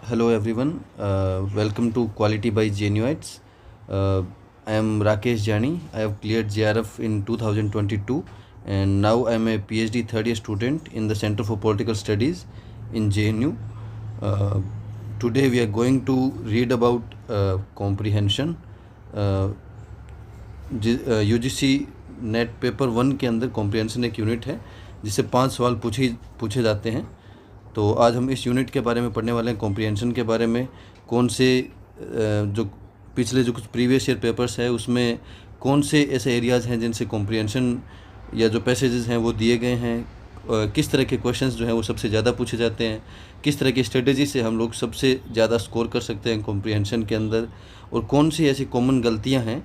Hello everyone, welcome to Quality by Genuites. I am Rakesh Jani. I have cleared JRF in 2022 and now I am a PhD third year student in the Center for Political Studies in JNU. Uh, Today we are going to read about comprehension. UGC net paper 1 के अंदर comprehension एक unit है जिससे 5 सवाल पूछे जाते हैं। तो आज हम इस यूनिट के बारे में पढ़ने वाले हैं, कॉम्प्रिहेंशन के बारे में। कौन से जो पिछले जो कुछ प्रीवियस ईयर पेपर्स है उसमें कौन से ऐसे एरियाज़ हैं जिनसे कॉम्प्रिहेंशन या जो पैसेजेस हैं वो दिए गए हैं, किस तरह के क्वेश्चंस जो हैं वो सबसे ज़्यादा पूछे जाते हैं, किस तरह की स्ट्रेटेजी से हम लोग सबसे ज़्यादा स्कोर कर सकते हैं कॉम्प्रिहेंशन के अंदर, और कौन सी ऐसी कॉमन गलतियां हैं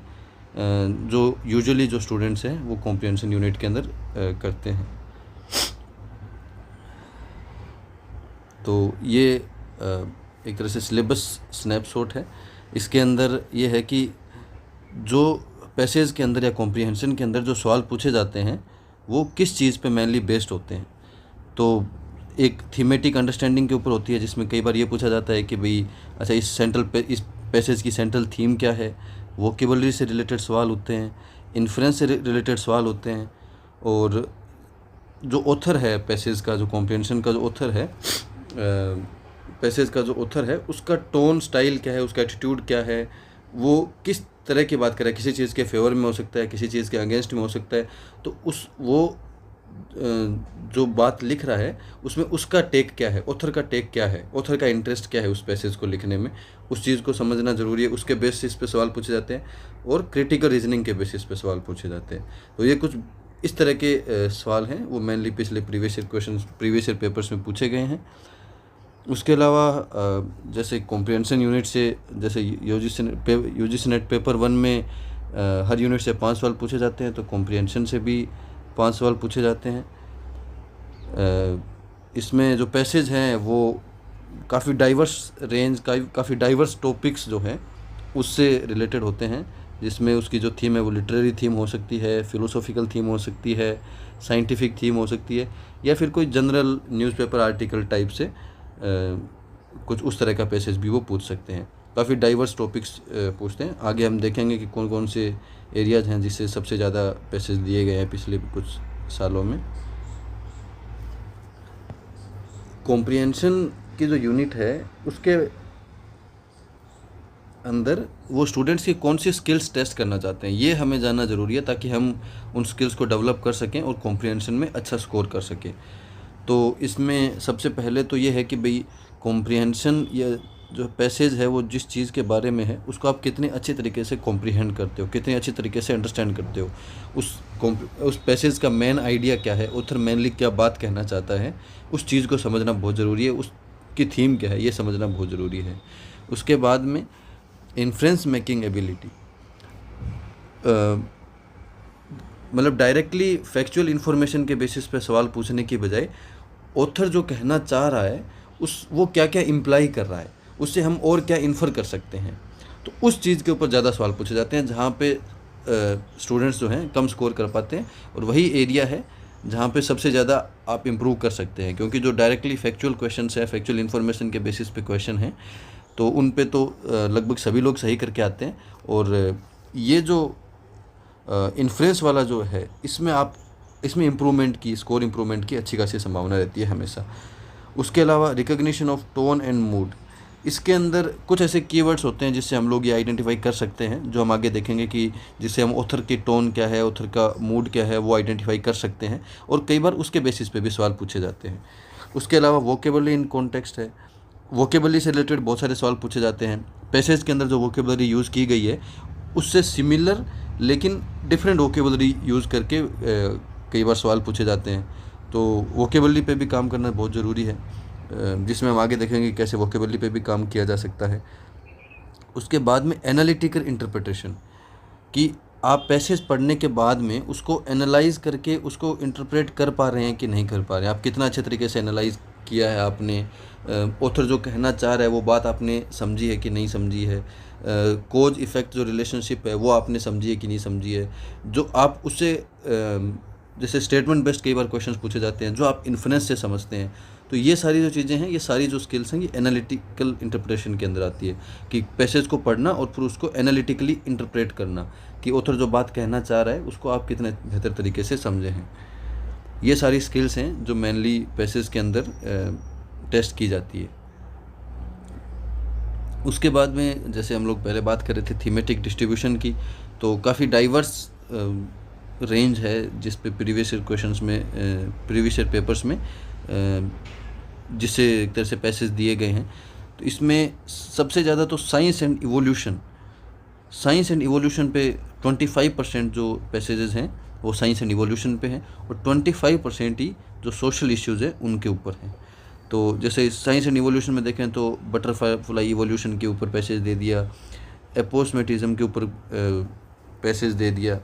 जो यूजुअली जो स्टूडेंट्स हैं वो कॉम्प्रिहेंशन यूनिट के अंदर करते हैं। तो ये एक तरह से सिलेबस स्नैपशॉट है। इसके अंदर ये है कि जो पैसेज के अंदर या कॉम्प्रिहेंशन के अंदर जो सवाल पूछे जाते हैं वो किस चीज़ पे मेनली बेस्ड होते हैं। तो एक थीमेटिक अंडरस्टैंडिंग के ऊपर होती है, जिसमें कई बार ये पूछा जाता है कि भाई अच्छा इस पैसेज की सेंट्रल थीम क्या है। वोकेबलरी से रिलेटेड सवाल होते हैं, इन्फ्रेंस से रिलेटेड सवाल होते हैं, और जो ऑथर है पैसेज का, जो कॉम्प्रिहेंशन का जो ऑथर है, पैसेज का जो ऑथर है उसका टोन स्टाइल क्या है, उसका एटीट्यूड क्या है, वो किस तरह की बात कर रहा है, किसी चीज़ के फेवर में हो सकता है, किसी चीज़ के अगेंस्ट में हो सकता है। तो वो जो बात लिख रहा है उसमें उसका टेक क्या है, ऑथर का टेक क्या है, ऑथर का इंटरेस्ट क्या है उस पैसेज को लिखने में, उस चीज़ को समझना ज़रूरी है। उसके बेसिस पे सवाल पूछे जाते हैं और क्रिटिकल रीजनिंग के बेसिस पे सवाल पूछे जाते हैं। तो ये कुछ इस तरह के सवाल हैं, वो मेनली पिछले प्रीवियस ईयर पेपर्स में पूछे गए हैं। उसके अलावा जैसे कॉम्प्रिहेंशन यूनिट से, जैसे यूजीसी नेट पेपर 1 में हर यूनिट से 5 सवाल पूछे जाते हैं, तो कॉम्प्रिहेंशन से भी 5 सवाल पूछे जाते हैं। इसमें जो पैसेज हैं वो काफ़ी डाइवर्स रेंज काफ़ी डाइवर्स टॉपिक्स जो हैं उससे रिलेटेड होते हैं, जिसमें उसकी जो थीम है वो लिटरेरी थीम हो सकती है, फिलोसॉफिकल थीम हो सकती है, साइंटिफिक थीम हो सकती है, या फिर कोई जनरल न्यूज़पेपर आर्टिकल टाइप से कुछ उस तरह का पैसेज भी वो पूछ सकते हैं। काफ़ी डाइवर्स टॉपिक्स पूछते हैं। आगे हम देखेंगे कि कौन कौन से एरियाज़ हैं जिससे सबसे ज़्यादा पैसेज दिए गए हैं पिछले कुछ सालों में। कॉम्प्रिहेंशन की जो यूनिट है उसके अंदर वो स्टूडेंट्स की कौन सी स्किल्स टेस्ट करना चाहते हैं ये हमें जानना ज़रूरी है, ताकि हम उन स्किल्स को डेवलप कर सकें और कॉम्प्रिहेंशन में अच्छा स्कोर कर सकें। तो इसमें सबसे पहले तो ये है कि भाई कॉम्प्रिहेंशन या जो पैसेज है वो जिस चीज़ के बारे में है उसको आप कितने अच्छे तरीके से कॉम्प्रिहेंड करते हो, कितने अच्छे तरीके से अंडरस्टैंड करते हो, उस पैसेज का मेन आइडिया क्या है, ऑथर मेनली क्या बात कहना चाहता है, उस चीज़ को समझना बहुत ज़रूरी है। उसकी थीम क्या है ये समझना बहुत ज़रूरी है। उसके बाद में इन्फ्रेंस मेकिंग एबिलिटी, मतलब डायरेक्टली फैक्चुअल इन्फॉर्मेशन के बेसिस पे सवाल पूछने की बजाय ऑथर जो कहना चाह रहा है वो क्या क्या इम्प्लाई कर रहा है, उससे हम और क्या इन्फर कर सकते हैं, तो उस चीज़ के ऊपर ज़्यादा सवाल पूछे जाते हैं, जहाँ पे स्टूडेंट्स जो हैं कम स्कोर कर पाते हैं। और वही एरिया है जहाँ पे सबसे ज़्यादा आप इम्प्रूव कर सकते हैं, क्योंकि जो डायरेक्टली फैक्चुअल क्वेश्चन है, फैक्चुअल इन्फॉर्मेशन के बेसिस पे क्वेश्चन हैं, तो उन पे तो लगभग सभी लोग सही करके आते हैं। और ये जो इन्फ्रेंस वाला जो है इसमें इम्प्रूवमेंट की, स्कोर इम्प्रूवमेंट की अच्छी खासी संभावना रहती है हमेशा। उसके अलावा recognition of tone and mood, इसके अंदर कुछ ऐसे कीवर्ड्स होते हैं जिससे हम लोग ये आइडेंटिफाई कर सकते हैं, जो हम आगे देखेंगे कि जिससे हम ऑथर की टोन क्या है, ऑथर का मूड क्या है वो आइडेंटिफाई कर सकते हैं, और कई बार उसके बेसिस पे भी सवाल पूछे जाते हैं। उसके अलावा वोकेबलरी इन कॉन्टेक्स्ट है, वोकेबलरी से रिलेटेड बहुत सारे सवाल पूछे जाते हैं। पैसेज के अंदर जो वोकेबलरी यूज़ की गई है उससे सिमिलर लेकिन डिफरेंट वोकेबलरी यूज़ करके कई बार सवाल पूछे जाते हैं। तो वोकेबलरी पे भी काम करना बहुत ज़रूरी है, जिसमें हम आगे देखेंगे कैसे वोकेबलरी पे भी काम किया जा सकता है। उसके बाद में एनालिटिकल इंटरप्रिटेशन, कि आप पैसेज पढ़ने के बाद में उसको एनालाइज करके उसको इंटरप्रेट कर पा रहे हैं कि नहीं कर पा रहे हैं, आप कितना अच्छे तरीके से एनालाइज किया है आपने, ऑथर जो कहना चाह रहा है वो बात आपने समझी है कि नहीं समझी है, कोज इफ़ेक्ट जो रिलेशनशिप है वो आपने समझी है कि नहीं समझी है, जो आप उससे जैसे स्टेटमेंट बेस्ड कई बार क्वेश्चंस पूछे जाते हैं जो आप इन्फ्रेंस से समझते हैं, तो ये सारी जो चीज़ें हैं, ये सारी जो स्किल्स हैं, ये एनालिटिकल इंटरप्रिटेशन के अंदर आती है कि पैसेज को पढ़ना और फिर उसको एनालिटिकली इंटरप्रेट करना कि ऑथर जो बात कहना चाह रहा है उसको आप कितने बेहतर तरीके से समझे हैं। ये सारी स्किल्स हैं जो मेनली पैसेज के अंदर टेस्ट की जाती है। उसके बाद में जैसे हम लोग पहले बात कर रहे थे थीमेटिक डिस्ट्रीब्यूशन की, तो काफ़ी डाइवर्स रेंज है जिस पे प्रीवियस ईयर क्वेश्चंस में प्रीवियस ईयर पेपर्स में जिससे एक तरह से पैसेज दिए गए हैं। तो इसमें सबसे ज़्यादा तो साइंस एंड इवोल्यूशन पे 25% जो पैसेजेस हैं वो साइंस एंड इवोल्यूशन पे हैं और 25% ही जो सोशल इश्यूज़ है उनके ऊपर हैं। तो जैसे साइंस एंड इवोल्यूशन में देखें तो बटरफ्लाई इवोल्यूशन के ऊपर पैसेज दे दिया, एपोस्मेटिज्म के ऊपर पैसेज दे दिया।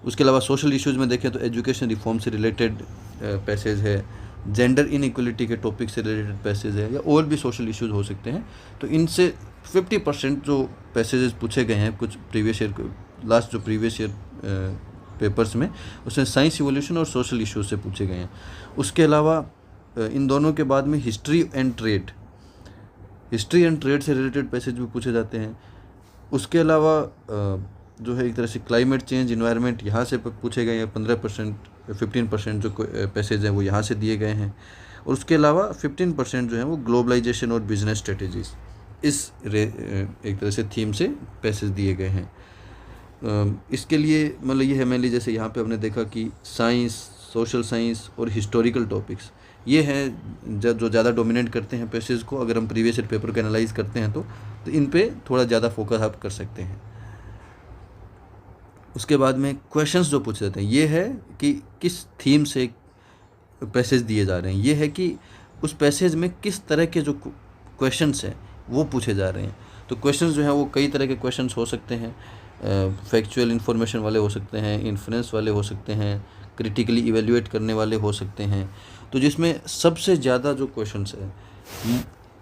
उसके अलावा सोशल इश्यूज़ में देखें तो एजुकेशन रिफॉर्म से रिलेटेड पैसेज है, जेंडर इनइक्वलिटी के टॉपिक से रिलेटेड पैसेज है, या और भी सोशल इश्यूज़ हो सकते हैं। तो इनसे 50% जो पैसेजेस पूछे गए हैं कुछ प्रीवियस ईयर लास्ट जो प्रीवियस ईयर पेपर्स में, उसमें साइंस इवोल्यूशन और सोशल इश्यूज से पूछे गए हैं। उसके अलावा इन दोनों के बाद में हिस्ट्री एंड ट्रेड से रिलेटेड पैसेज भी पूछे जाते हैं। उसके अलावा जो है एक तरह से क्लाइमेट चेंज, इन्वायरमेंट, यहाँ से पूछे गए हैं 15% जो पैसेज हैं वो यहाँ से दिए गए हैं। और उसके अलावा 15% जो है वो ग्लोबलाइजेशन और बिजनेस स्ट्रेटेजीज एक तरह से थीम से पैसेज दिए गए हैं। इसके लिए मतलब ये है मेनली जैसे यहाँ पे हमने देखा कि साइंस, सोशल साइंस और हिस्टोरिकल टॉपिक्स ये हैं जो ज़्यादा डोमिनेट करते हैं पैसेज को। अगर हम प्रीवियस ईयर पेपर को एनालाइज करते हैं तो इन पे थोड़ा ज़्यादा फोकस आप कर सकते हैं। उसके बाद में क्वेश्चंस जो पूछे जाते हैं ये है कि किस थीम से पैसेज दिए जा रहे हैं, ये है कि उस पैसेज में किस तरह के जो क्वेश्चंस हैं वो पूछे जा रहे हैं। तो क्वेश्चंस जो हैं वो कई तरह के क्वेश्चंस हो सकते हैं, फैक्चुअल इन्फॉर्मेशन वाले हो सकते हैं, इन्फ्रेंस वाले हो सकते हैं, क्रिटिकली इवेल्युएट करने वाले हो सकते हैं। तो जिसमें सबसे ज़्यादा जो क्वेश्चंस हैं,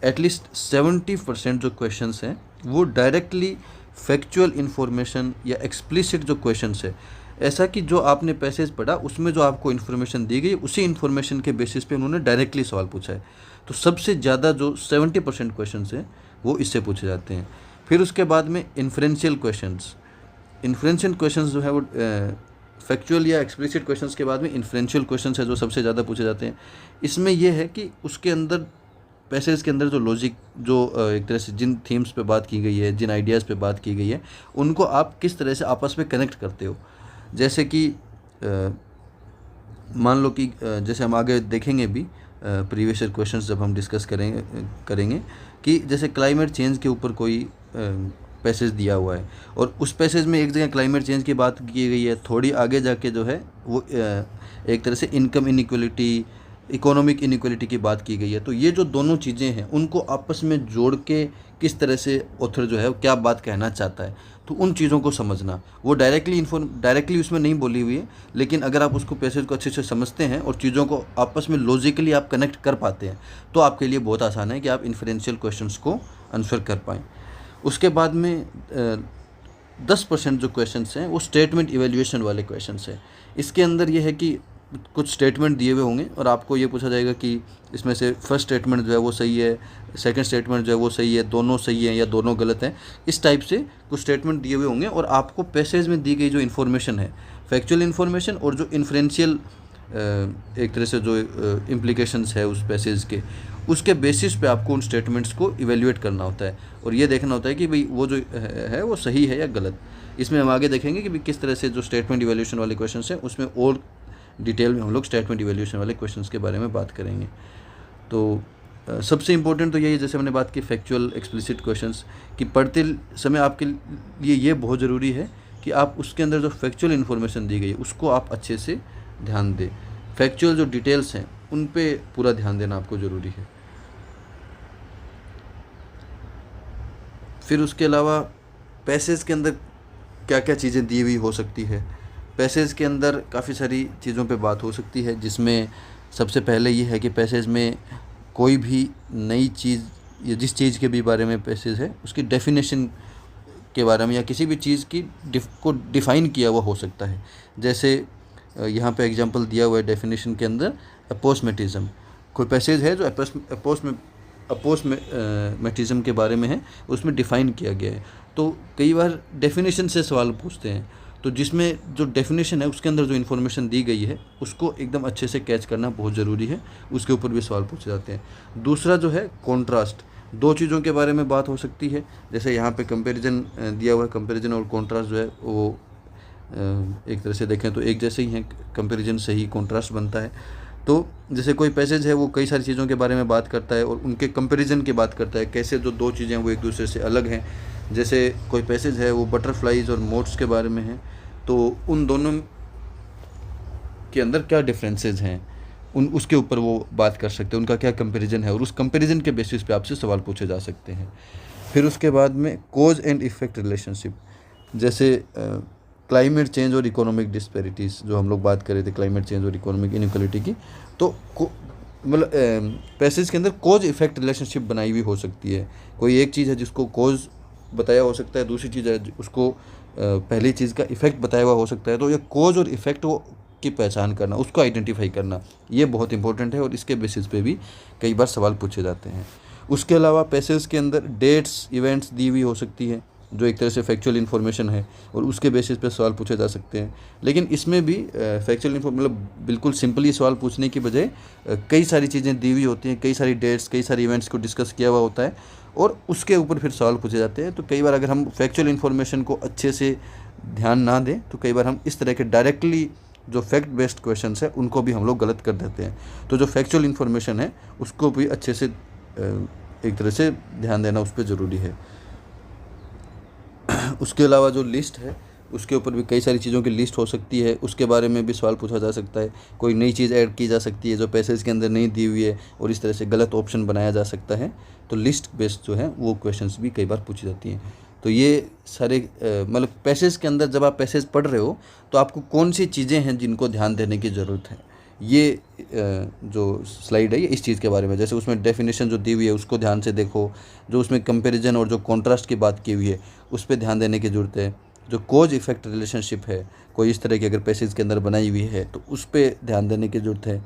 एटलीस्ट 70% जो क्वेश्चंस हैं वो डायरेक्टली फैक्चुअल इन्फॉर्मेशन या एक्सप्लिसिट जो क्वेश्चंस है, ऐसा कि जो आपने पैसेज पढ़ा उसमें जो आपको इन्फॉर्मेशन दी गई उसी इन्फॉर्मेशन के बेसिस पे उन्होंने डायरेक्टली सवाल पूछा है। तो सबसे ज़्यादा जो 70% क्वेश्चंस हैं वो इससे पूछे जाते हैं। फिर उसके बाद में इन्फ्रेंशियल क्वेश्चंस जो है वो फैक्चुअल या एक्सप्लिसिट क्वेश्चंस के बाद में इन्फ्रेंशियल क्वेश्चंस है जो सबसे ज़्यादा पूछे जाते हैं। इसमें यह है कि उसके अंदर पैसेज के अंदर जो लॉजिक, जो एक तरह से जिन थीम्स पे बात की गई है, जिन आइडियाज़ पे बात की गई है, उनको आप किस तरह से आपस में कनेक्ट करते हो। जैसे कि मान लो कि जैसे हम आगे देखेंगे भी प्रीवियस ईयर क्वेश्चंस जब हम डिस्कस करेंगे कि जैसे क्लाइमेट चेंज के ऊपर कोई पैसेज दिया हुआ है और उस पैसेज में एक जगह क्लाइमेट चेंज की बात की गई है, थोड़ी आगे जाके जो है वो एक तरह से इनकम इनइक्वलिटी, इकोनॉमिक इनइक्वलिटी की बात की गई है। तो ये जो दोनों चीज़ें हैं उनको आपस में जोड़ के किस तरह से ऑथर जो है क्या बात कहना चाहता है, तो उन चीज़ों को समझना। वो डायरेक्टली उसमें नहीं बोली हुई है, लेकिन अगर आप उसको पैसेज को अच्छे से समझते हैं और चीज़ों को आपस में लॉजिकली आप कनेक्ट कर पाते हैं तो आपके लिए बहुत आसान है कि आप इन्फ्रेंशियल क्वेश्चंस को आंसर कर पाएँ। उसके बाद में 10% जो क्वेश्चंस हैं वो स्टेटमेंट इवैल्यूएशन वाले क्वेश्चंस हैं। इसके अंदर ये है कि कुछ स्टेटमेंट दिए हुए होंगे और आपको ये पूछा जाएगा कि इसमें से फर्स्ट स्टेटमेंट जो है वो सही है, सेकंड स्टेटमेंट जो है वो सही है, दोनों सही हैं या दोनों गलत हैं। इस टाइप से कुछ स्टेटमेंट दिए हुए होंगे और आपको पैसेज में दी गई जो इन्फॉर्मेशन है, फैक्चुअल इन्फॉर्मेशन और जो इन्फ्रेंशियल एक तरह से जो इम्प्लीकेशंस है उस पैसेज के, उसके बेसिस पे आपको उन स्टेटमेंट्स को इवेल्युएट करना होता है और ये देखना होता है कि भाई वो जो है वो सही है या गलत। इसमें हम आगे देखेंगे कि भाई किस तरह से जो स्टेटमेंट इवैल्यूएशन वाले क्वेश्चंस हैं उसमें और डिटेल में हम लोग स्टेटमेंट इवैल्यूएशन वाले क्वेश्चंस के बारे में बात करेंगे। तो सबसे इम्पोर्टेंट तो यही है, जैसे हमने बात की फैक्चुअल एक्सप्लिसिट क्वेश्चंस कि पढ़ते समय आपके लिए ये बहुत ज़रूरी है कि आप उसके अंदर जो फैक्चुअल इन्फॉर्मेशन दी गई है उसको आप अच्छे से ध्यान दें। फैक्चुअल जो डिटेल्स हैं उन पे पूरा ध्यान देना आपको ज़रूरी है। फिर उसके अलावा पैसेज के अंदर क्या क्या चीज़ें दी हुई हो सकती है। पैसेज के अंदर काफ़ी सारी चीज़ों पे बात हो सकती है, जिसमें सबसे पहले ये है कि पैसेज में कोई भी नई चीज़ या जिस चीज़ के भी बारे में पैसेज है उसकी डेफिनेशन के बारे में या किसी भी चीज़ की को डिफ़ाइन किया हुआ हो सकता है। जैसे यहाँ पे एग्जांपल दिया हुआ है डेफिनेशन के अंदर, अपोस्मेटिज्म। कोई पैसेज है जो अपोस्मेटिज्म के बारे में है, उसमें डिफ़ाइन किया गया है। तो कई बार डेफिनेशन से सवाल पूछते हैं, तो जिसमें जो डेफिनेशन है उसके अंदर जो इन्फॉर्मेशन दी गई है उसको एकदम अच्छे से कैच करना बहुत ज़रूरी है, उसके ऊपर भी सवाल पूछे जाते हैं। दूसरा जो है कॉन्ट्रास्ट, दो चीज़ों के बारे में बात हो सकती है, जैसे यहाँ पे कंपैरिजन दिया हुआ है, कंपैरिजन और कॉन्ट्रास्ट जो है वो एक तरह से देखें तो एक जैसे ही हैं, कंपैरिजन से ही कॉन्ट्रास्ट बनता है। तो जैसे कोई पैसेज है वो कई सारी चीज़ों के बारे में बात करता है और उनके कंपैरिजन की बात करता है, कैसे जो दो चीज़ें हैं वो एक दूसरे से अलग हैं। जैसे कोई पैसेज है वो बटरफ्लाइज और मोथ्स के बारे में है, तो उन दोनों के अंदर क्या डिफरेंसेस हैं, उसके ऊपर वो बात कर सकते हैं, उनका क्या कंपैरिजन है, और उस कंपैरिजन के बेसिस पे आपसे सवाल पूछे जा सकते हैं। फिर उसके बाद में कोज एंड इफेक्ट रिलेशनशिप, जैसे क्लाइमेट चेंज और इकोनॉमिक डिस्पैरिटीज़, जो हम लोग बात कर रहे थे क्लाइमेट चेंज और इकोनॉमिक इनइक्वालिटी की, तो मतलब पैसेज के अंदर कोज इफेक्ट रिलेशनशिप बनाई हुई हो सकती है। कोई एक चीज़ है जिसको कोज बताया हो सकता है, दूसरी चीज़ है उसको पहली चीज़ का इफ़ेक्ट बताया हुआ हो सकता है। तो ये कोज और इफ़ेक्ट वो की पहचान करना, उसको आइडेंटिफाई करना, ये बहुत इंपॉर्टेंट है और इसके बेसिस पे भी कई बार सवाल पूछे जाते हैं। उसके अलावा पैसेज के अंदर डेट्स इवेंट्स दी हुई हो सकती है, जो एक तरह से फैक्चुअल इन्फॉर्मेशन है और उसके बेसिस पे सवाल पूछे जा सकते हैं। लेकिन इसमें भी फैक्चुअल मतलब बिल्कुल सिंपली सवाल पूछने की बजाय कई सारी चीज़ें दी हुई होती हैं, कई सारी डेट्स, कई सारी इवेंट्स को डिस्कस किया हुआ होता है और उसके ऊपर फिर सवाल पूछे जाते हैं। तो कई बार अगर हम फैक्चुअल इन्फॉर्मेशन को अच्छे से ध्यान ना दें तो कई बार हम इस तरह के डायरेक्टली जो फैक्ट बेस्ड क्वेश्चंस है उनको भी हम लोग गलत कर देते हैं। तो जो फैक्चुअल इन्फॉर्मेशन है उसको भी अच्छे से एक तरह से ध्यान देना उस पर ज़रूरी है। उसके अलावा जो लिस्ट है उसके ऊपर भी कई सारी चीज़ों की लिस्ट हो सकती है, उसके बारे में भी सवाल पूछा जा सकता है। कोई नई चीज़ ऐड की जा सकती है जो पैसेज के अंदर नहीं दी हुई है और इस तरह से गलत ऑप्शन बनाया जा सकता है। तो लिस्ट बेस्ड जो है वो क्वेश्चंस भी कई बार पूछी जाती हैं। तो ये सारे मतलब पैसेज के अंदर जब आप पैसेज पढ़ रहे हो तो आपको कौन सी चीज़ें हैं जिनको ध्यान देने की ज़रूरत है, ये जो स्लाइड है ये इस चीज़ के बारे में। जैसे उसमें डेफिनेशन जो दी हुई है उसको ध्यान से देखो, जो उसमें कंपैरिजन और जो कॉन्ट्रास्ट की बात की हुई है उस पर ध्यान देने की ज़रूरत है। जो कोज इफेक्ट रिलेशनशिप है कोई इस तरह की अगर पैसेज के अंदर बनाई हुई है तो उस पर ध्यान देने की ज़रूरत है।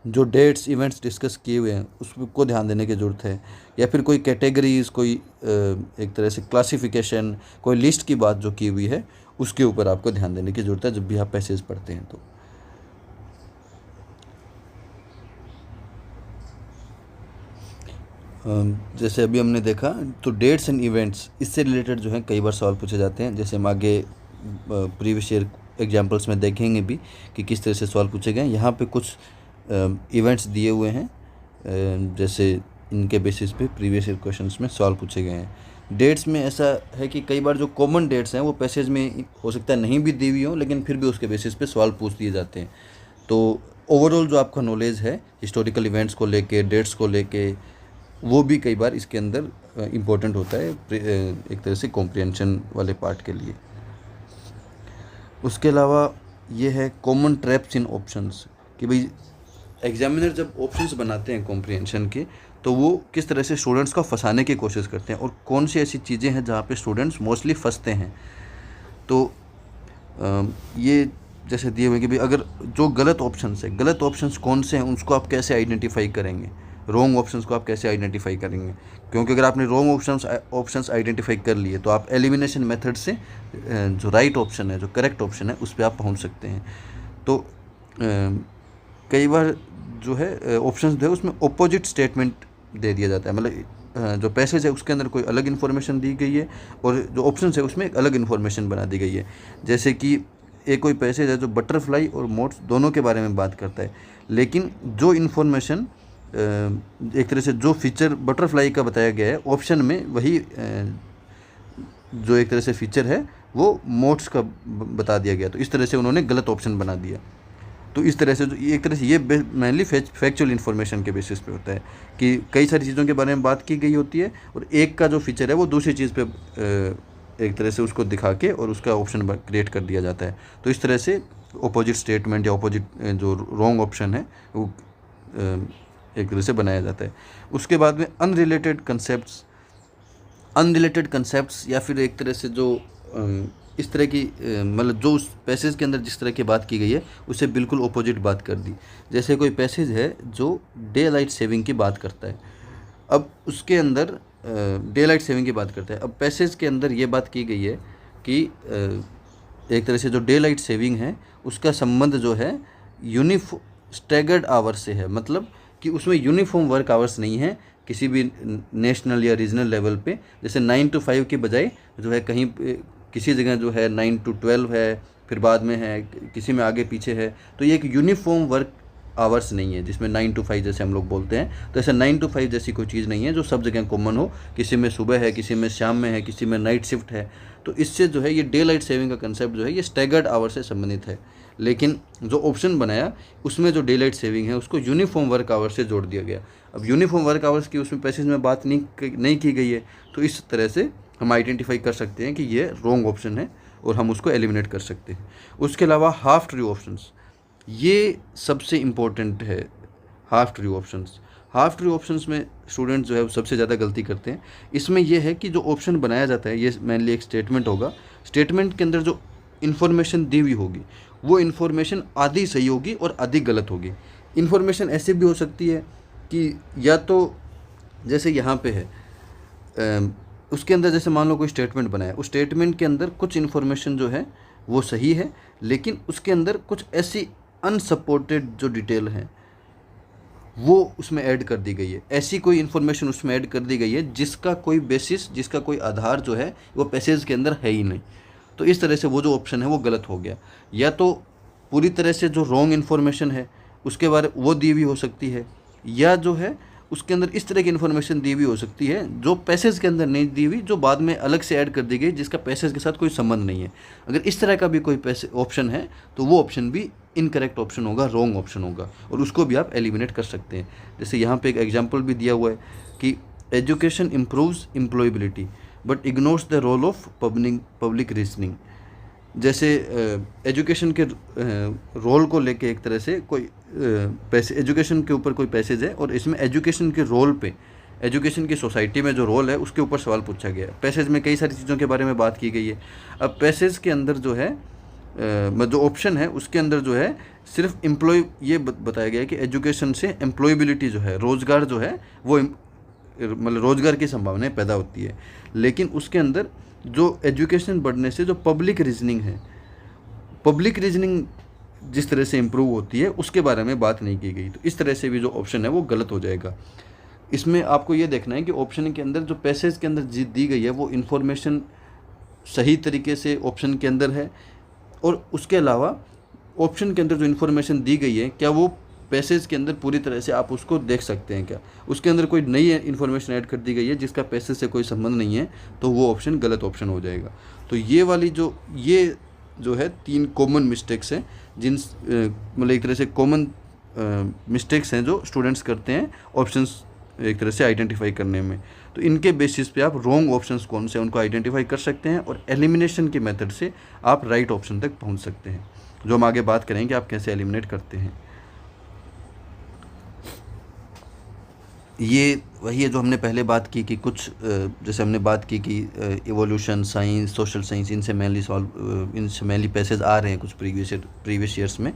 जो डेट्स इवेंट्स डिस्कस किए हुए हैं उसको ध्यान देने की ज़रूरत है। या फिर कोई कैटेगरीज, कोई एक तरह से क्लासिफिकेशन, कोई लिस्ट की बात जो की हुई है उसके ऊपर आपको ध्यान देने की ज़रूरत है जब भी आप पैसेज पढ़ते हैं। तो जैसे अभी हमने देखा तो डेट्स एंड इवेंट्स, इससे रिलेटेड जो है कई बार सवाल पूछे जाते हैं। जैसे हम आगे प्रीवियस ईयर एग्जाम्पल्स में देखेंगे भी कि किस तरह से सवाल पूछे गए हैं। यहाँ पे कुछ इवेंट्स दिए हुए हैं, जैसे इनके बेसिस पे प्रीवियस ईयर क्वेश्चंस में सवाल पूछे गए हैं। डेट्स में ऐसा है कि कई बार जो कॉमन डेट्स हैं वो पैसेज में हो सकता है नहीं भी दी हुई हो, लेकिन फिर भी उसके बेसिस पे सवाल पूछ दिए जाते हैं। तो ओवरऑल जो आपका नॉलेज है हिस्टोरिकल इवेंट्स को लेके, डेट्स को लेके, वो भी कई बार इसके अंदर इम्पोर्टेंट होता है एक तरह से कॉम्प्रिहेंशन वाले पार्ट के लिए। उसके अलावा ये है कॉमन ट्रैप्स इन ऑप्शंस, कि भाई एग्जामिनर जब ऑप्शंस बनाते हैं कॉम्प्रिहेंशन के तो वो किस तरह से स्टूडेंट्स को फंसाने की कोशिश करते हैं और कौन सी ऐसी चीज़ें हैं जहाँ पे स्टूडेंट्स मोस्टली फंसते हैं। तो ये जैसे दिए हुए कि भाई अगर जो गलत ऑप्शंस है, गलत ऑप्शंस कौन से हैं उसको आप कैसे आइडेंटिफाई करेंगे, रॉन्ग ऑप्शंस को आप कैसे आइडेंटिफाई करेंगे। क्योंकि अगर आपने रॉन्ग ऑप्शंस आइडेंटिफाई कर लिए तो आप एलिमिनेशन मेथड से जो राइट ऑप्शन है, जो करेक्ट ऑप्शन है, उस पर आप पहुंच सकते हैं। तो कई बार जो है ऑप्शंस जो है उसमें अपोजिट स्टेटमेंट दे दिया जाता है, मतलब जो पैसेज है उसके अंदर कोई अलग इन्फॉर्मेशन दी गई है और जो ऑप्शन है उसमें एक अलग इन्फॉर्मेशन बना दी गई है। जैसे कि एक कोई पैसेज है जो बटरफ्लाई और मोथ्स दोनों के बारे में बात करता है, लेकिन जो इन्फॉर्मेशन एक तरह से जो फीचर बटरफ्लाई का बताया गया है ऑप्शन में, वही जो एक तरह से फीचर है वो मोथ्स का बता दिया गया। तो इस तरह से उन्होंने गलत ऑप्शन बना दिया। तो इस तरह से जो एक तरह से ये मेनली फैक्चुअल इन्फॉर्मेशन के बेसिस पे होता है कि कई सारी चीज़ों के बारे में बात की गई होती है और एक का जो फीचर है वो दूसरी चीज़ पे एक तरह से उसको दिखा के और उसका ऑप्शन क्रिएट कर दिया जाता है। तो इस तरह से अपोजिट स्टेटमेंट या अपोजिट जो रॉन्ग ऑप्शन है वो एक तरह से बनाया जाता है। उसके बाद में अनरिलेटेड कंसेप्ट्स या फिर एक तरह से जो इस तरह की मतलब जो उस पैसेज के अंदर जिस तरह की बात की गई है उससे बिल्कुल अपोजिट बात कर दी। जैसे कोई पैसेज है जो डे लाइट सेविंग की बात करता है, अब उसके अंदर डे लाइट सेविंग की बात करता है, अब पैसेज के अंदर ये बात की गई है कि एक तरह से जो डे लाइट सेविंग है उसका संबंध जो है स्टैगर्ड आवर्स से है, मतलब कि उसमें यूनिफॉर्म वर्क आवर्स नहीं है किसी भी नेशनल या रीजनल लेवल पे। जैसे 9 to 5 के बजाय जो है कहीं किसी जगह जो है 9 to 12 है, फिर बाद में है किसी में आगे पीछे है, तो ये एक यूनिफॉर्म वर्क आवर्स नहीं है जिसमें 9 to 5 जैसे हम लोग बोलते हैं। तो ऐसा 9 to 5 जैसी कोई चीज़ नहीं है जो सब जगह कॉमन हो, किसी में सुबह है, किसी में शाम में है, किसी में नाइट शिफ्ट है। तो इससे जो है ये डे लाइट सेविंग का कंसेप्ट जो है ये स्टैगर्ड आवर से संबंधित है, लेकिन जो ऑप्शन बनाया उसमें जो डे लाइट सेविंग है उसको यूनिफॉर्म वर्क आवर से जोड़ दिया गया। अब यूनिफॉर्म वर्क आवर्स की उसमें पैसेज में बात नहीं की गई है, तो इस तरह से हम आइडेंटिफाई कर सकते हैं कि ये रॉन्ग ऑप्शन है और हम उसको एलिमिनेट कर सकते हैं। उसके अलावा हाफ ट्रू ऑप्शंस, ये सबसे इम्पोर्टेंट है। हाफ ट्रू ऑप्शंस में स्टूडेंट जो है वो सबसे ज़्यादा गलती करते हैं। इसमें यह है कि जो ऑप्शन बनाया जाता है ये मेनली एक स्टेटमेंट होगा, स्टेटमेंट के अंदर जो इन्फॉर्मेशन दी हुई होगी वो इन्फॉर्मेशन आधी सही होगी और आधी गलत होगी। इन्फॉर्मेशन ऐसे भी हो सकती है कि या तो जैसे यहाँ पे है उसके अंदर जैसे मान लो कोई स्टेटमेंट बनाया, उस स्टेटमेंट के अंदर कुछ इन्फॉर्मेशन जो है वो सही है, लेकिन उसके अंदर कुछ ऐसी अनसपोर्टेड जो डिटेल हैं वो उसमें ऐड कर दी गई है। ऐसी कोई इन्फॉर्मेशन उसमें ऐड कर दी गई है जिसका कोई बेसिस, जिसका कोई आधार जो है वो पैसेज के अंदर है ही नहीं। तो इस तरह से वो जो ऑप्शन है वो गलत हो गया। या तो पूरी तरह से जो रॉन्ग इन्फॉर्मेशन है उसके बारे वो दी हुई हो सकती है, या जो है उसके अंदर इस तरह की इन्फॉर्मेशन दी हुई हो सकती है जो पैसेज के अंदर नहीं दी हुई, जो बाद में अलग से ऐड कर दी गई जिसका पैसेज के साथ कोई संबंध नहीं है। अगर इस तरह का भी कोई ऑप्शन है तो वो ऑप्शन भी इनकरेक्ट ऑप्शन होगा, रॉन्ग ऑप्शन होगा, और उसको भी आप एलिमिनेट कर सकते हैं। जैसे यहाँ पे एक एग्जांपल भी दिया हुआ है कि education improves employability but ignores the role of public reasoning. जैसे एजुकेशन के रोल को लेके एक तरह से कोई पैसे एजुकेशन के ऊपर कोई पैसेज है और इसमें एजुकेशन के रोल पे, एजुकेशन की सोसाइटी में जो रोल है उसके ऊपर सवाल पूछा गया है। पैसेज में कई सारी चीज़ों के बारे में बात की गई है। अब पैसेज के अंदर जो है जो ऑप्शन है उसके अंदर जो है सिर्फ एम्प्लॉय ये बताया गया है कि एजुकेशन से एम्प्लॉयबिलिटी जो है, रोज़गार जो है वो मतलब रोज़गार की संभावनाएं पैदा होती है, लेकिन उसके अंदर जो एजुकेशन बढ़ने से जो पब्लिक रीजनिंग है, पब्लिक रीजनिंग जिस तरह से इम्प्रूव होती है उसके बारे में बात नहीं की गई। तो इस तरह से भी जो ऑप्शन है वो गलत हो जाएगा। इसमें आपको ये देखना है कि ऑप्शन के अंदर जो पैसेज के अंदर दी गई है वो इन्फॉर्मेशन सही तरीके से ऑप्शन के अंदर है, और उसके अलावा ऑप्शन के अंदर जो इन्फॉर्मेशन दी गई है क्या वो पैसेज के अंदर पूरी तरह से आप उसको देख सकते हैं, क्या उसके अंदर कोई नई इन्फॉर्मेशन ऐड कर दी गई है जिसका पैसेज से कोई संबंध नहीं है, तो वो ऑप्शन गलत ऑप्शन हो जाएगा। तो ये वाली ये जो है 3 कॉमन मिस्टेक्स हैं जिन मतलब एक तरह से कॉमन मिस्टेक्स हैं जो स्टूडेंट्स करते हैं ऑप्शंस एक तरह से आइडेंटिफाई करने में। तो इनके बेसिस पे आप रॉन्ग ऑप्शंस कौन से उनको आइडेंटिफाई कर सकते हैं और एलिमिनेशन के मेथड से आप राइट ऑप्शन तक पहुंच सकते हैं, जो हम आगे बात करेंगे आप कैसे एलिमिनेट करते हैं। ये वही है जो हमने पहले बात की कि कुछ जैसे हमने बात की कि इवोल्यूशन साइंस, सोशल साइंस, इनसे मेनली पैसेज आ रहे हैं कुछ प्रीवियस ईयर्स में।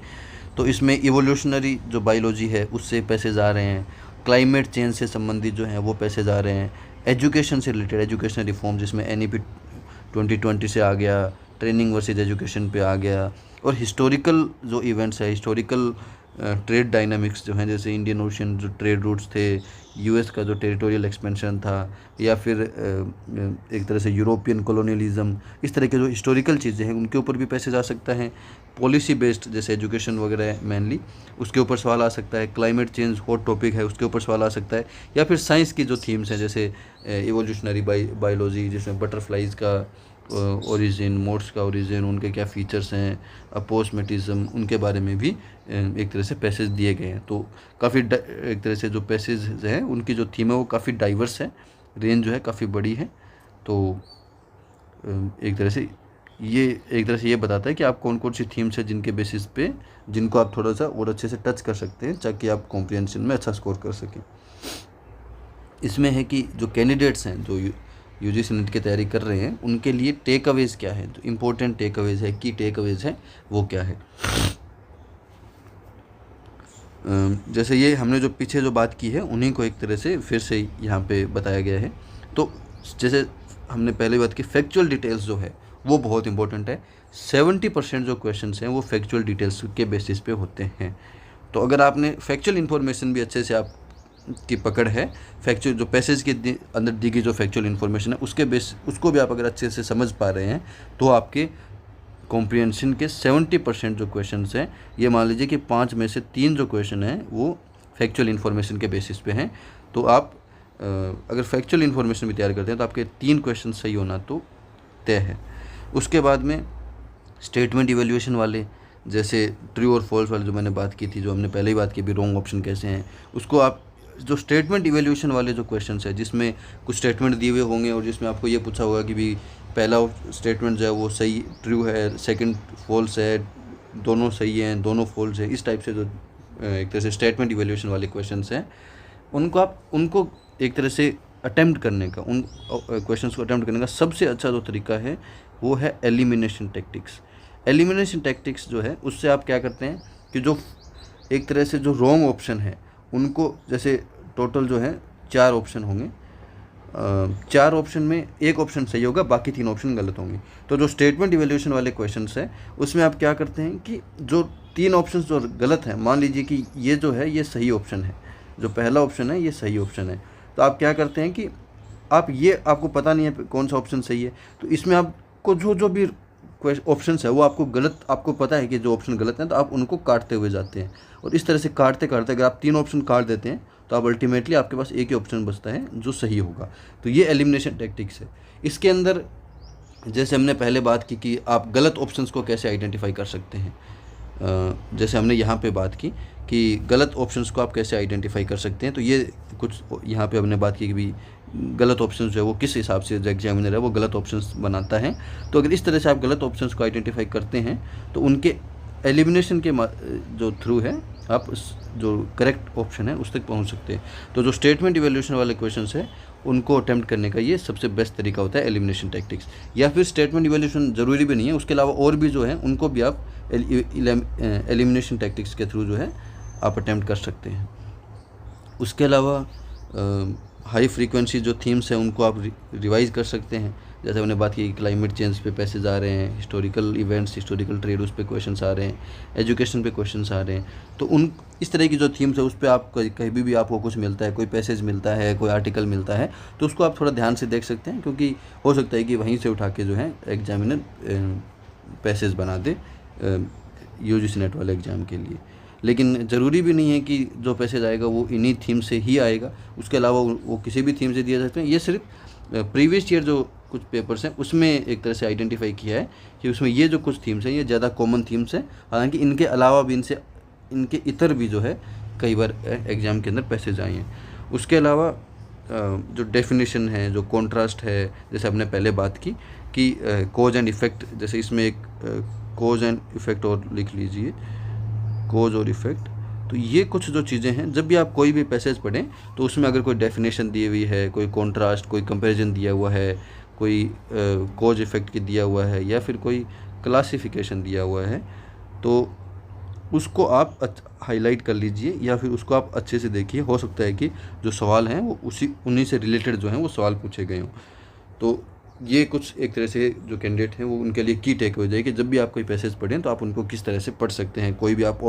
तो इसमें इवोल्यूशनरी जो बायोलॉजी है उससे पैसेज आ रहे हैं, क्लाइमेट चेंज से संबंधित जो हैं वो पैसेज आ रहे हैं, एजुकेशन से रिलेटेड एजुकेशन रिफॉर्म जिसमें NEP 2020 से आ गया, ट्रेनिंग वर्सेज एजुकेशन पे आ गया, और हिस्टोरिकल जो इवेंट्स है, हिस्टोरिकल ट्रेड डायनामिक्स जो हैं, जैसे इंडियन ओशन जो ट्रेड रूट्स थे, US का जो टेरिटोरियल एक्सपेंशन था, या फिर एक तरह से यूरोपियन कॉलोनियलिज्म, इस तरह के जो हिस्टोरिकल चीज़ें हैं उनके ऊपर भी पैसेज आ सकता है। पॉलिसी बेस्ड जैसे एजुकेशन वगैरह है मेनली, उसके ऊपर सवाल आ सकता है। क्लाइमेट चेंज हॉट टॉपिक है, उसके ऊपर सवाल आ सकता है। या फिर साइंस की जो थीम्स हैं जैसे इवोल्यूशनरी बायोलॉजी जिसमें बटरफ्लाइज का ओरिजिन, मोड्स का ओरिजिन, उनके क्या फीचर्स हैं, अपोस्मेटिज्म, उनके बारे में भी एक तरह से पैसेज दिए गए हैं। तो काफ़ी एक तरह से जो पैसेज हैं उनकी जो थीम है वो काफ़ी डाइवर्स है, रेंज जो है काफ़ी बड़ी है। तो एक तरह से ये बताता है कि आप कौन कौन सी थीम्स है जिनके बेसिस पे जिनको आप थोड़ा सा और अच्छे से टच कर सकते हैं ताकि आप कॉम्प्रिहेंशन में अच्छा स्कोर कर सकें। इसमें है कि जो कैंडिडेट्स हैं, जो यूजीसी नेट की तैयारी कर रहे हैं उनके लिए टेक अवेज़ क्या है, जो इम्पोर्टेंट टेक अवेज़ है, की टेक अवेज़ है, वो क्या है। जैसे ये हमने जो पीछे जो बात की है उन्हीं को एक तरह से फिर से यहाँ पे बताया गया है। तो जैसे हमने पहले बात की, फैक्चुअल डिटेल्स जो है वो बहुत इंपॉर्टेंट है। 70% जो क्वेश्चंस हैं वो फैक्चुअल डिटेल्स के बेसिस पे होते हैं। तो अगर आपने फैक्चुअल इन्फॉर्मेशन भी अच्छे से आप की पकड़ है, फैक्चुअल जो पैसेज के अंदर दी गई जो फैक्चुअल इन्फॉर्मेशन है उसको भी आप अगर अच्छे से समझ पा रहे हैं तो आपके कॉम्प्रिहेंशन के 70% जो क्वेश्चंस हैं, ये मान लीजिए कि 5 में से 3 जो क्वेश्चन हैं वो फैक्चुअल इन्फॉर्मेशन के बेसिस पे हैं। तो आप अगर फैक्चुअल इन्फॉर्मेशन भी तैयार करते हैं तो आपके 3 क्वेश्चन सही होना तो तय है। उसके बाद में स्टेटमेंट इवैल्यूएशन वाले, जैसे ट्रू और फॉल्स वाले जो मैंने बात की थी, जो हमने पहले ही बात की भी, रॉन्ग ऑप्शन कैसे हैं, उसको आप जो स्टेटमेंट इवैल्यूएशन वाले जो क्वेश्चंस है जिसमें कुछ स्टेटमेंट दिए हुए होंगे और जिसमें आपको ये पूछा होगा कि भी पहला स्टेटमेंट जो है वो सही ट्रू है, सेकंड फॉल्स है, दोनों सही हैं, दोनों फॉल्स है, इस टाइप से जो एक तरह से स्टेटमेंट इवैल्यूएशन वाले क्वेश्चंस हैं उनको एक तरह से अटेम्प्ट करने का, उन क्वेश्चंस को अटेम्प्ट करने का सबसे अच्छा जो तरीका है वो है एलिमिनेशन टैक्टिक्स। एलिमिनेशन टैक्टिक्स जो है उससे आप क्या करते हैं कि जो एक तरह से जो रॉन्ग ऑप्शन है उनको, जैसे टोटल जो है 4 ऑप्शन होंगे, 4 ऑप्शन में एक ऑप्शन सही होगा, बाकी 3 ऑप्शन गलत होंगे। तो जो स्टेटमेंट इवैल्यूएशन वाले क्वेश्चंस है उसमें आप क्या करते हैं कि जो 3 ऑप्शंस जो गलत हैं, मान लीजिए कि ये जो है ये सही ऑप्शन है, जो पहला ऑप्शन है ये सही ऑप्शन है, तो आप क्या करते हैं कि आपको पता नहीं है कौन सा ऑप्शन सही है, तो इसमें आपको जो भी ऑप्शन है वो आपको पता है कि जो ऑप्शन गलत हैं, तो आप उनको काटते हुए जाते हैं। और इस तरह से काटते काटते अगर आप 3 ऑप्शन काट देते हैं तो आप अल्टीमेटली आपके पास एक ही ऑप्शन बचता है जो सही होगा। तो ये एलिमिनेशन टैक्टिक्स है। इसके अंदर जैसे हमने पहले बात की कि आप गलत ऑप्शंस को कैसे आइडेंटिफाई कर सकते हैं, जैसे हमने यहाँ पे बात की कि गलत ऑप्शंस को आप कैसे आइडेंटिफाई कर सकते हैं, तो ये कुछ यहाँ पे हमने बात की कि भी गलत ऑप्शंस जो है वो किस हिसाब से जो एग्जामिनर है वो गलत ऑप्शंस बनाता है। तो अगर इस तरह से आप गलत ऑप्शंस को आइडेंटिफाई करते हैं तो उनके एलिमिनेशन के जो थ्रू है आप जो करेक्ट ऑप्शन है उस तक पहुंच सकते हैं। तो जो स्टेटमेंट इवैल्यूएशन वाले क्वेश्चंस है उनको अटेम्प्ट करने का ये सबसे बेस्ट तरीका होता है एलिमिनेशन टैक्टिक्स। या फिर स्टेटमेंट इवैल्यूएशन ज़रूरी भी नहीं है, उसके अलावा और भी जो है उनको भी आप एलिमिनेशन टैक्टिक्स के थ्रू जो है आप अटेम्प्ट कर सकते हैं। उसके अलावा हाई फ्रीक्वेंसी जो थीम्स हैं उनको आप रिवाइज कर सकते हैं। जैसे हमने बात की क्लाइमेट चेंज पे पैसेज आ रहे हैं, हिस्टोरिकल इवेंट्स, हिस्टोरिकल ट्रेड उस पे क्वेश्चंस आ रहे हैं, एजुकेशन पे क्वेश्चंस आ रहे हैं। तो इस तरह की जो थीम्स है उस पे आप कहीं भी आपको कुछ मिलता है, कोई पैसेज मिलता है, कोई आर्टिकल मिलता है, तो उसको आप थोड़ा ध्यान से देख सकते हैं, क्योंकि हो सकता है कि वहीं से उठा के जो है एग्जामिनर पैसेज बना दे यूजीसी नेट वाले एग्ज़ाम के लिए। लेकिन ज़रूरी भी नहीं है कि जो पैसेज आएगा वो इन्हीं थीम से ही आएगा, उसके अलावा वो किसी भी थीम से दिया सकते हैं। ये सिर्फ प्रीवियस ईयर जो कुछ पेपर्स हैं उसमें एक तरह से आइडेंटिफाई किया है कि उसमें ये जो कुछ थीम्स हैं ये ज़्यादा कॉमन थीम्स हैं। हालांकि इनके अलावा भी इनके इतर भी जो है कई बार एग्ज़ाम के अंदर पैसेज आए हैं। उसके अलावा जो डेफिनेशन है, जो कॉन्ट्रास्ट है, जैसे हमने पहले बात की कि कॉज एंड इफ़ेक्ट, जैसे इसमें एक कॉज एंड इफ़ेक्ट और लिख लीजिए, कॉज और इफ़ेक्ट। तो ये कुछ जो चीज़ें हैं, जब भी आप कोई भी पैसेज पढ़ें तो उसमें अगर कोई डेफिनेशन दी हुई है, कोई कॉन्ट्रास्ट, कोई कंपैरिजन दिया हुआ है, कोई कॉज इफ़ेक्ट की दिया हुआ है, या फिर कोई क्लासिफिकेशन दिया हुआ है, तो उसको आप हाईलाइट कर लीजिए या फिर उसको आप अच्छे से देखिए। हो सकता है कि जो सवाल हैं वो उन्हीं से रिलेटेड जो हैं वो सवाल पूछे गए हों। तो ये कुछ एक तरह से जो कैंडिडेट हैं वो उनके लिए की टेक हो जाए कि जब भी आप कोई पैसेज पढ़ें तो आप उनको किस तरह से पढ़ सकते हैं। कोई भी आप